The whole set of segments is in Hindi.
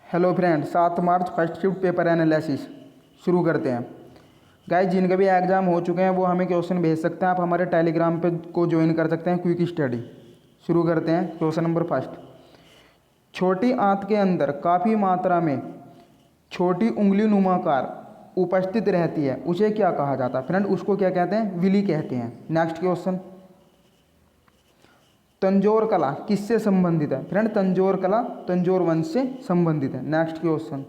Hello friend, 7 March first shift paper analysis शुरू करते हैं। गाइस, जिनके भी एग्ज़ाम हो चुके हैं वो हमें क्वेश्चन भेज सकते हैं। आप हमारे टेलीग्राम पे को ज्वाइन कर सकते हैं। क्विक स्टडी शुरू करते हैं। क्वेश्चन नंबर फर्स्ट, छोटी आंत के अंदर काफ़ी मात्रा में छोटी उंगली नुमाकार उपस्थित रहती है, उसे क्या कहा जाता है? फ्रेंड, उसको क्या कहते हैं? विली कहते हैं। नेक्स्ट क्वेश्चन, तंजौर कला किससे संबंधित है? फ्रेंड, तंजौर कला तंजौर वंश से संबंधित है। नेक्स्ट क्वेश्चन,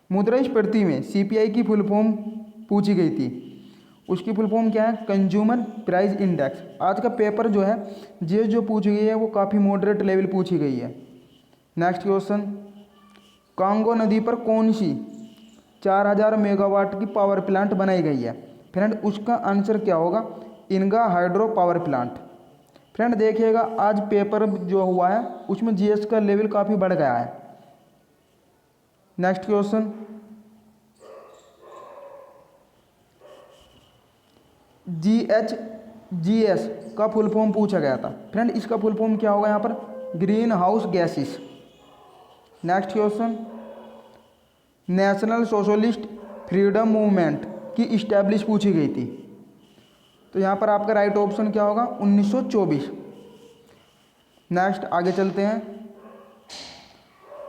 मुद्रास्फीति में सीपीआई की फुल फॉर्म पूछी गई थी, उसकी फुल फॉर्म क्या है? Consumer price index. आज का पेपर जो है ये जो पूछी गई है वो काफ़ी मॉडरेट लेवल पूछी गई है। नेक्स्ट क्वेश्चन, कांगो नदी पर कौन सी 4000 मेगावाट की पावर प्लांट बनाई गई है? फ्रेंड, उसका आंसर क्या होगा? इनगा हाइड्रो पावर प्लांट। फ्रेंड, देखिएगा आज पेपर जो हुआ है उसमें जीएस का लेवल काफ़ी बढ़ गया है। नेक्स्ट क्वेश्चन, जीएच का फुल फॉर्म पूछा गया था। फ्रेंड, इसका फुल फॉर्म क्या होगा यहाँ पर? Green house gases. Next question, national socialist freedom movement की इस्टेब्लिश पूछी गई थी, तो यहाँ पर आपका राइट ऑप्शन क्या होगा? 1924। नेक्स्ट आगे चलते हैं,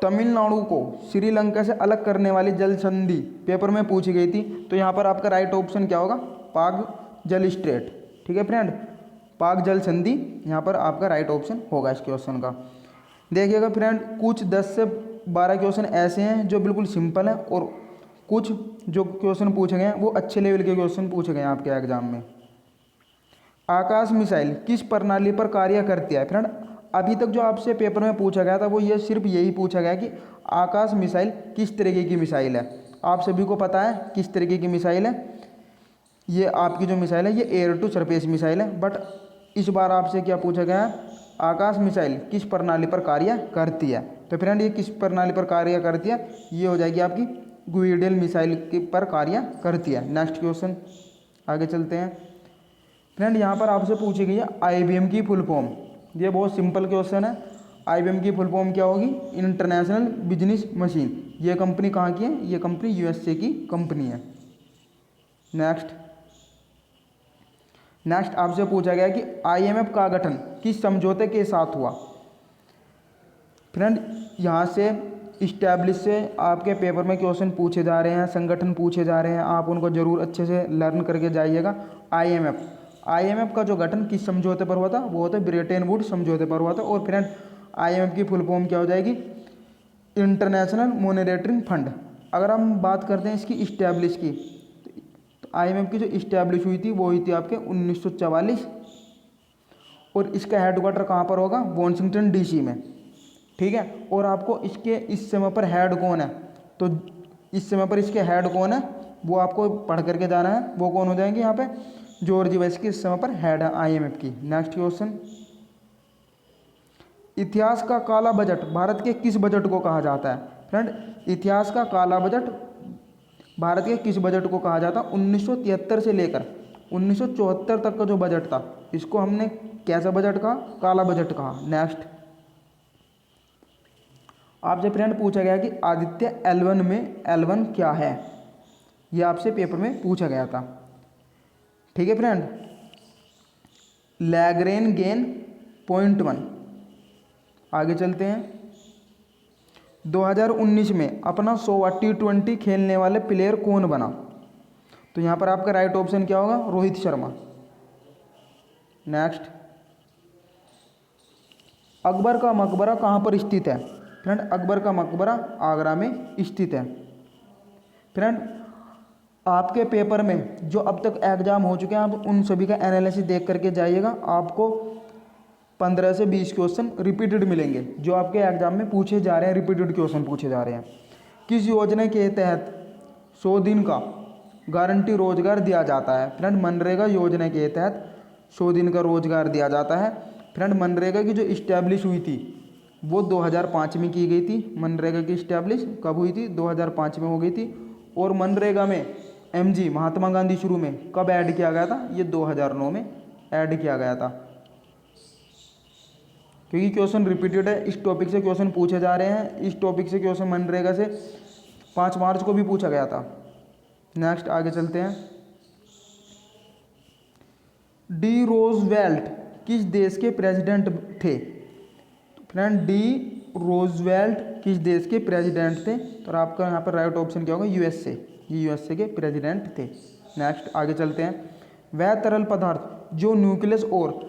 तमिलनाडु को श्रीलंका से अलग करने वाली जल संधि पेपर में पूछी गई थी, तो यहाँ पर आपका राइट ऑप्शन क्या होगा? पाक जल स्ट्रेट। ठीक है फ्रेंड, पाक जल संधि यहाँ पर आपका राइट ऑप्शन होगा इस क्वेश्चन का। देखिएगा फ्रेंड, कुछ 10 से 12 क्वेश्चन ऐसे हैं जो बिल्कुल सिंपल हैं और कुछ जो क्वेश्चन पूछे गए हैं वो अच्छे लेवल के क्वेश्चन पूछे गए हैं आपके एग्जाम में। आकाश मिसाइल किस प्रणाली पर कार्य करती है? फ्रेंड, अभी तक जो आपसे पेपर में पूछा गया था वो ये सिर्फ यही पूछा गया कि आकाश मिसाइल किस तरीके की मिसाइल है। आप सभी को पता है किस तरीके की मिसाइल है। ये आपकी जो मिसाइल है ये एयर टू सरफेस मिसाइल है, बट इस बार आपसे क्या पूछा गया है? आकाश मिसाइल किस प्रणाली पर कार्य करती है। तो फ्रेंड, ये किस प्रणाली पर कार्य करती है? ये हो जाएगी आपकी गुइडेल मिसाइल के पर कार्य करती है। नेक्स्ट क्वेश्चन आगे चलते हैं। फ्रेंड, यहाँ पर आपसे पूछी गई है आईबीएम की फुल फॉर्म। ये बहुत सिंपल क्वेश्चन है। आईबीएम की फुल फॉर्म क्या होगी? International business machine. ये कंपनी कहाँ की है? ये कंपनी यूएसए की कंपनी है। नेक्स्ट आपसे पूछा गया कि आईएमएफ का गठन किस समझौते के साथ हुआ? फ्रेंड, यहाँ से इस्टेब्लिश से आपके पेपर में क्वेश्चन पूछे जा रहे हैं, संगठन पूछे जा रहे हैं, आप उनको जरूर अच्छे से लर्न करके जाइएगा। आईएमएफ का जो गठन किस समझौते पर हुआ था? वो होता है ब्रेटन वुड्स समझौते पर हुआ था। और फ्रेंड, आईएमएफ की फुल फॉर्म क्या हो जाएगी? International monetary fund. अगर हम बात करते हैं इसकी इस्टेब्लिश की, तो आईएमएफ की जो इस्टेब्लिश हुई थी वो हुई थी आपके 1944। और इसका हेडक्वार्टर कहाँ पर होगा? वॉशिंगटन डीसी में। ठीक है, और आपको इसके इस समय पर हेड कौन है? तो इस समय पर इसके हेड कौन है वो आपको पढ़ करके जाना है। वो कौन हो जाएंगे यहाँ पे? जॉर्ज वेश की इस समय पर हेड है आईएमएफ की। नेक्स्ट क्वेश्चन, इतिहास का काला बजट भारत के किस बजट को कहा जाता है? फ्रेंड, इतिहास का काला बजट भारत के किस बजट को कहा जाता है? 1973 से लेकर 1974 तक का जो बजट था इसको हमने कैसा बजट कहा? काला बजट कहा। नेक्स्ट आपसे फ्रेंड पूछा गया कि आदित्य L1 में L1 क्या है? ये आपसे पेपर में पूछा गया था। ठीक है फ्रेंड, लैग्रेंज पॉइंट 1। आगे चलते हैं। 2019 में अपना 100वां T20 खेलने वाले प्लेयर कौन बना? तो यहाँ पर आपका राइट ऑप्शन क्या होगा? रोहित शर्मा। नेक्स्ट, अकबर का मकबरा कहाँ पर स्थित है? फ्रेंड, अकबर का मकबरा आगरा में स्थित है। फ्रेंड, आपके पेपर में जो अब तक एग्जाम हो चुके हैं आप उन सभी का एनालिसिस देख करके जाइएगा। आपको 15 से 20 क्वेश्चन रिपीटेड मिलेंगे जो आपके एग्जाम में पूछे जा रहे हैं, रिपीटेड क्वेश्चन पूछे जा रहे हैं। किस योजना के तहत 100 दिन का गारंटी रोजगार दिया जाता है? फ्रेंड, मनरेगा योजना के तहत 100 दिन का रोजगार दिया जाता है। फ्रेंड, मनरेगा की जो इस्टेब्लिश हुई थी वो 2005 में की गई थी। मनरेगा की इस्टेब्लिश कब हुई थी? 2005 में हो गई थी। और मनरेगा में एमजी महात्मा गांधी शुरू में कब ऐड किया गया था? ये 2009 में ऐड किया गया था। क्योंकि क्वेश्चन रिपीटेड है, इस टॉपिक से क्वेश्चन पूछे जा रहे हैं। इस टॉपिक से क्वेश्चन मनरेगा से 5 मार्च को भी पूछा गया था। नेक्स्ट आगे चलते हैं। डी रोजवेल्ट किस देश के प्रेसिडेंट थे? फ्रेंड डी रोजवेल्ट किस देश के प्रेसिडेंट थे? तो आपका यहाँ पर राइट ऑप्शन क्या होगा? यूएसए। ये यूएसए के प्रेसिडेंट थे। नेक्स्ट आगे चलते हैं। वह तरल पदार्थ जो न्यूक्लियस और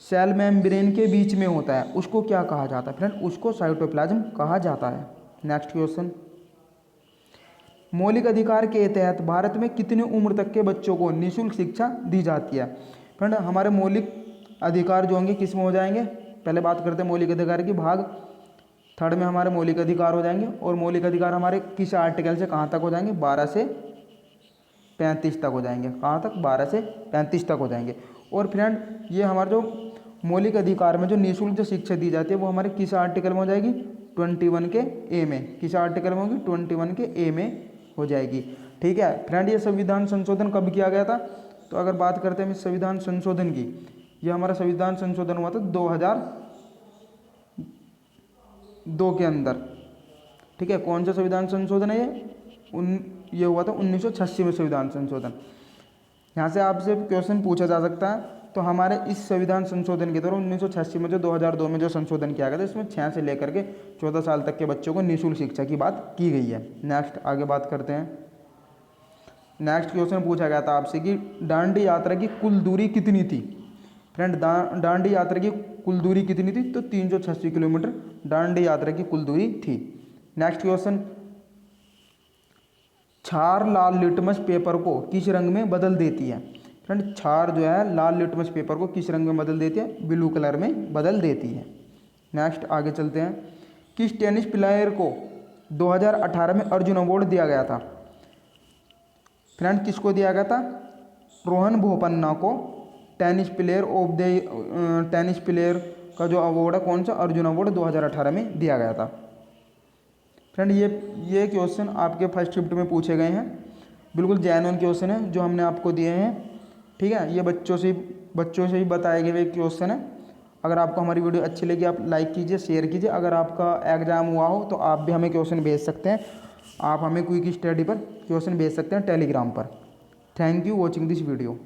सेल मेम्ब्रेन के बीच में होता है उसको क्या कहा जाता है? फ्रेंड उसको साइटोप्लाज्म कहा जाता है। Next question. मौलिक अधिकार के तहत भारत में कितनी उम्र तक के बच्चों को निःशुल्क शिक्षा दी जाती है? फ्रेंड हमारे मौलिक अधिकार जो होंगे किस में हो जाएंगे? पहले बात करते हैं मौलिक अधिकार की। भाग 3 में हमारे मौलिक अधिकार हो जाएंगे। और मौलिक अधिकार हमारे किस आर्टिकल से कहाँ तक हो जाएंगे? 12 से 35 तक हो जाएंगे। कहाँ तक? 12 से 35 तक हो जाएंगे। और फ्रेंड ये हमारा जो मौलिक अधिकार में जो निःशुल्क जो शिक्षा दी जाती है वो हमारे किस आर्टिकल में हो जाएगी? 21 के ए में। किस आर्टिकल में होगी? 21 के ए में हो जाएगी। ठीक है फ्रेंड, ये संविधान संशोधन कब किया गया था? तो अगर बात करते हैं इस संविधान संशोधन की, ये हमारा संविधान संशोधन हुआ था 2002 के अंदर। ठीक है, कौन सा संविधान संशोधन है ये? ये हुआ था 1986 में संविधान संशोधन। यहाँ से आपसे क्वेश्चन पूछा जा सकता है। तो हमारे इस संविधान संशोधन के दौरान 1986 में जो 2002 में जो संशोधन किया गया था इसमें 6 से लेकर के 14 साल तक के बच्चों को निःशुल्क शिक्षा की बात की गई है। नेक्स्ट आगे बात करते हैं। नेक्स्ट क्वेश्चन पूछा गया था आपसे कि दांडी यात्रा की कुल दूरी कितनी थी? फ्रेंड दांडी यात्रा की कुल दूरी कितनी थी? तो 386 किलोमीटर दांडी यात्रा की कुल दूरी थी। Next question. क्षार लाल लिटमस पेपर को किस रंग में बदल देती है? फ्रेंड क्षार जो है लाल लिटमस पेपर को किस रंग में बदल देती है? ब्लू कलर में बदल देती है। नेक्स्ट आगे चलते हैं। किस टेनिस प्लेयर को 2018 में अर्जुन अवार्ड दिया गया था? फ्रेंड किसको दिया गया था? रोहन बोपन्ना को टेनिस प्लेयर का जो अवार्ड है कौन सा? अर्जुन अवार्ड 2018 में दिया गया था। फ्रेंड ये क्वेश्चन आपके फर्स्ट शिफ्ट में पूछे गए हैं। बिल्कुल जेन्युइन क्वेश्चन है जो हमने आपको दिए हैं। ठीक है, ये बच्चों से ही बताए गए क्वेश्चन है। अगर आपको हमारी वीडियो अच्छी लगी आप लाइक कीजिए, शेयर कीजिए। अगर आपका एग्ज़ाम हुआ हो तो आप भी हमें क्वेश्चन भेज सकते हैं। आप हमें क्विक स्टडी पर क्वेश्चन भेज सकते हैं टेलीग्राम पर। Thank you watching this video.